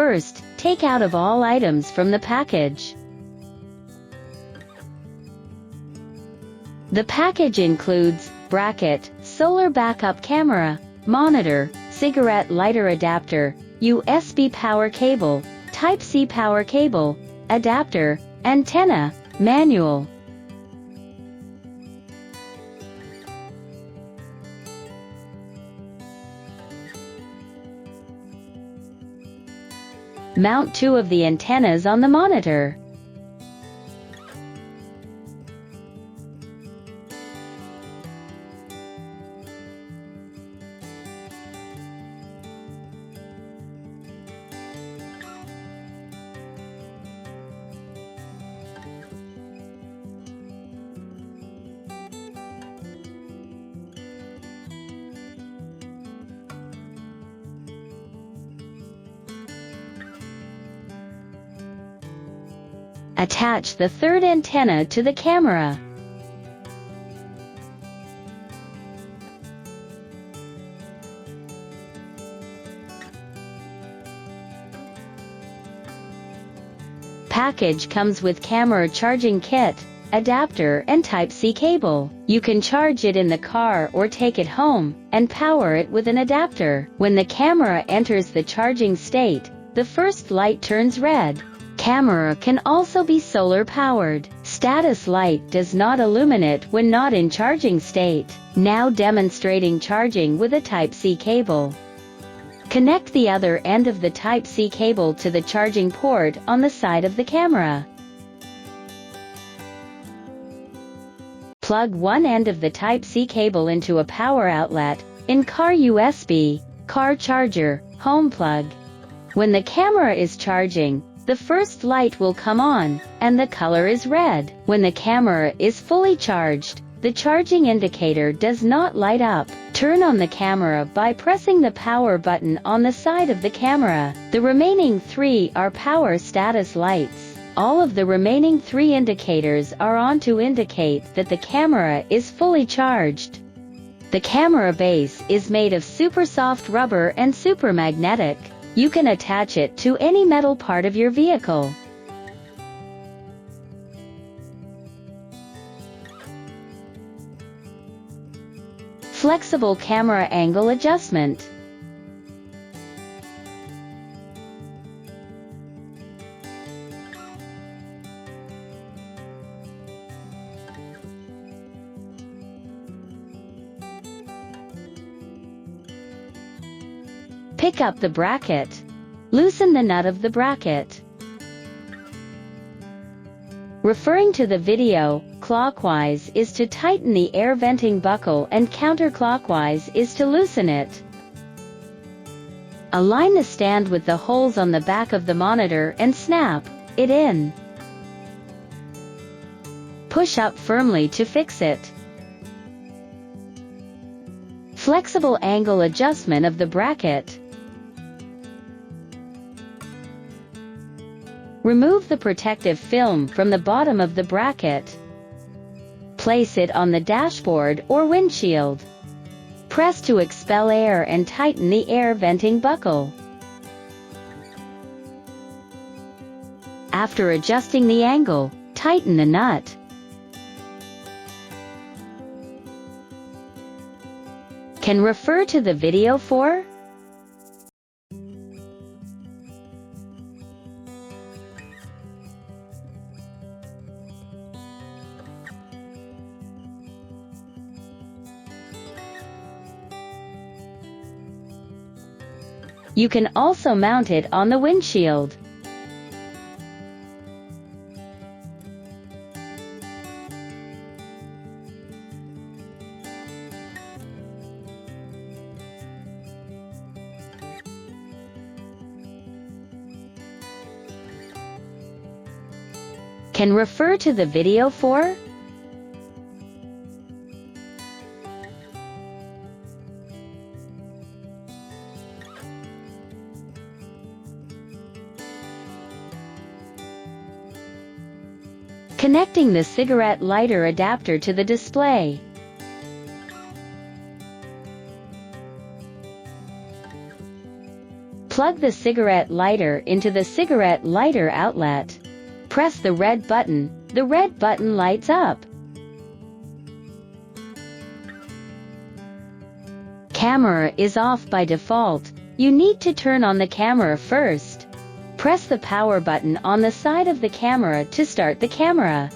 First, take out of all items from the package. The package includes bracket, solar backup camera, monitor, cigarette lighter adapter, USB power cable, Type-C power cable, adapter, antenna, manual. Mount 2 of the antennas on the monitor. Attach the third antenna to the camera. Package comes with camera charging kit, adapter and Type-C cable. You can charge it in the car or take it home and power it with an adapter. When the camera enters the charging state, the first light turns red. Camera can also be solar powered. Status light does not illuminate when not in charging state. Now demonstrating charging with a Type-C cable. Connect the other end of the Type-C cable to the charging port on the side of the camera. Plug one end of the Type-C cable into a power outlet, in car USB, car charger, home plug. When the camera is charging, the first light will come on, and the color is red. When the camera is fully charged, the charging indicator does not light up. Turn on the camera by pressing the power button on the side of the camera. The remaining 3 are power status lights. All of the remaining 3 indicators are on to indicate that the camera is fully charged. The camera base is made of super soft rubber and super magnetic. You can attach it to any metal part of your vehicle. Flexible camera angle adjustment. Pick up the bracket. Loosen the nut of the bracket. Referring to the video, clockwise is to tighten the air venting buckle and counterclockwise is to loosen it. Align the stand with the holes on the back of the monitor and snap it in. Push up firmly to fix it. Flexible angle adjustment of the bracket. Remove the protective film from the bottom of the bracket. Place it on the dashboard or windshield. Press to expel air and tighten the air venting buckle. After adjusting the angle, tighten the nut. Can refer to the video for You can also mount it on the windshield. Can refer to the video for Connecting the cigarette lighter adapter to the display. Plug the cigarette lighter into the cigarette lighter outlet. Press the red button. The red button lights up. Camera is off by default. You need to turn on the camera first. Press the power button on the side of the camera to start the camera.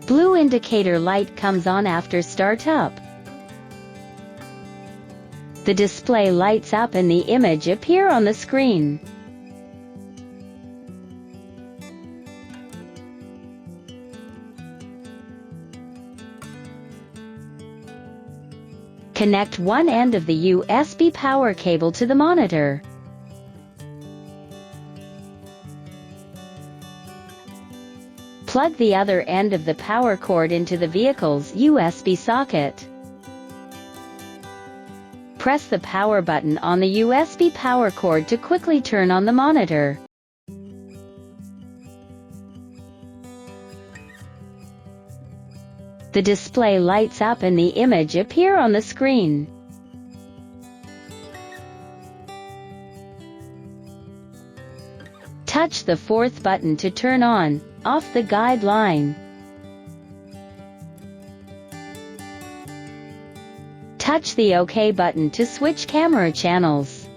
Blue indicator light comes on after startup. The display lights up and the image appears on the screen. Connect one end of the USB power cable to the monitor. Plug the other end of the power cord into the vehicle's USB socket. Press the power button on the USB power cord to quickly turn on the monitor. The display lights up and the image appears on the screen. Touch the fourth button to turn on, off the guideline. Touch the OK button to switch camera channels.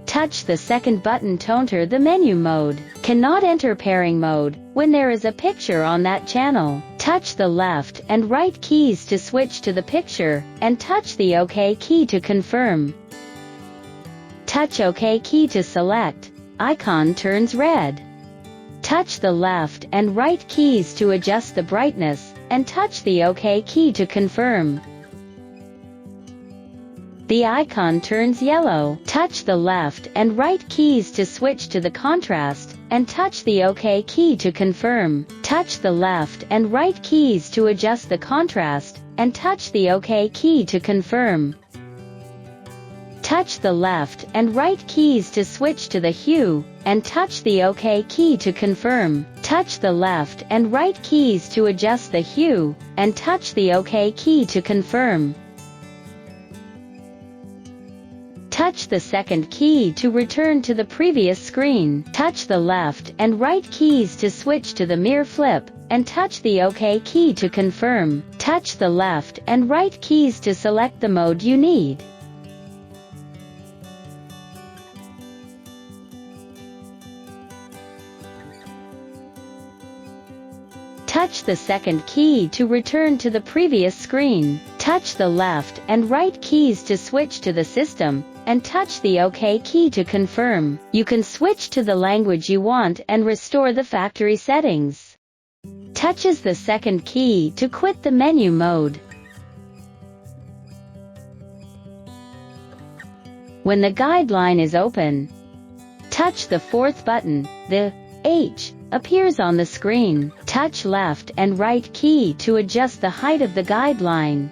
Touch the second button to enter the menu mode. Cannot enter pairing mode when there is a picture on that channel. Touch the left and right keys to switch to the picture, and touch the OK key to confirm. Touch OK key to select. Icon turns red. Touch the left and right keys to adjust the brightness, and touch the OK key to confirm. The icon turns yellow. Touch the left and right keys to switch to the contrast, and touch the OK key to confirm. Touch the left and right keys to adjust the contrast, and touch the OK key to confirm. Touch the left and right keys to switch to the hue, and touch the OK key to confirm. Touch the left and right keys to adjust the hue, and touch the OK key to confirm. Touch the second key to return to the previous screen. Touch the left and right keys to switch to the mirror flip, and touch the OK key to confirm. Touch the left and right keys to select the mode you need. Touch the second key to return to the previous screen. Touch the left and right keys to switch to the system, and touch the OK key to confirm. You can switch to the language you want and restore the factory settings. Touches the second key to quit the menu mode. When the guideline is open, touch the fourth button. The H appears on the screen. Touch left and right key to adjust the height of the guideline.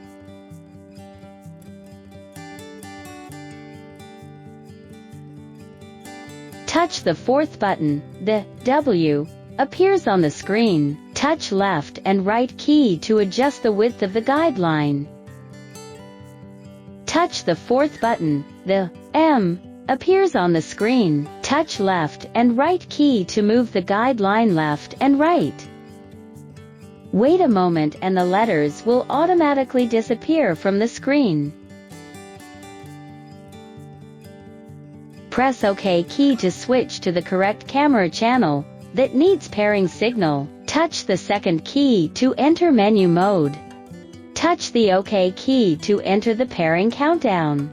Touch the fourth button. The W appears on the screen. Touch left and right key to adjust the width of the guideline. Touch the fourth button. The M appears on the screen. Touch left and right key to move the guideline left and right. Wait a moment and the letters will automatically disappear from the screen. Press OK key to switch to the correct camera channel that needs pairing signal. Touch the second key to enter menu mode. Touch the OK key to enter the pairing countdown.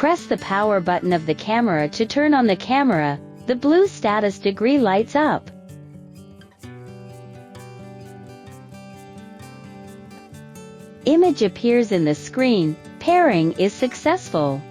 Press the power button of the camera to turn on the camera. The blue status degree lights up. Image appears in the screen. Pairing is successful.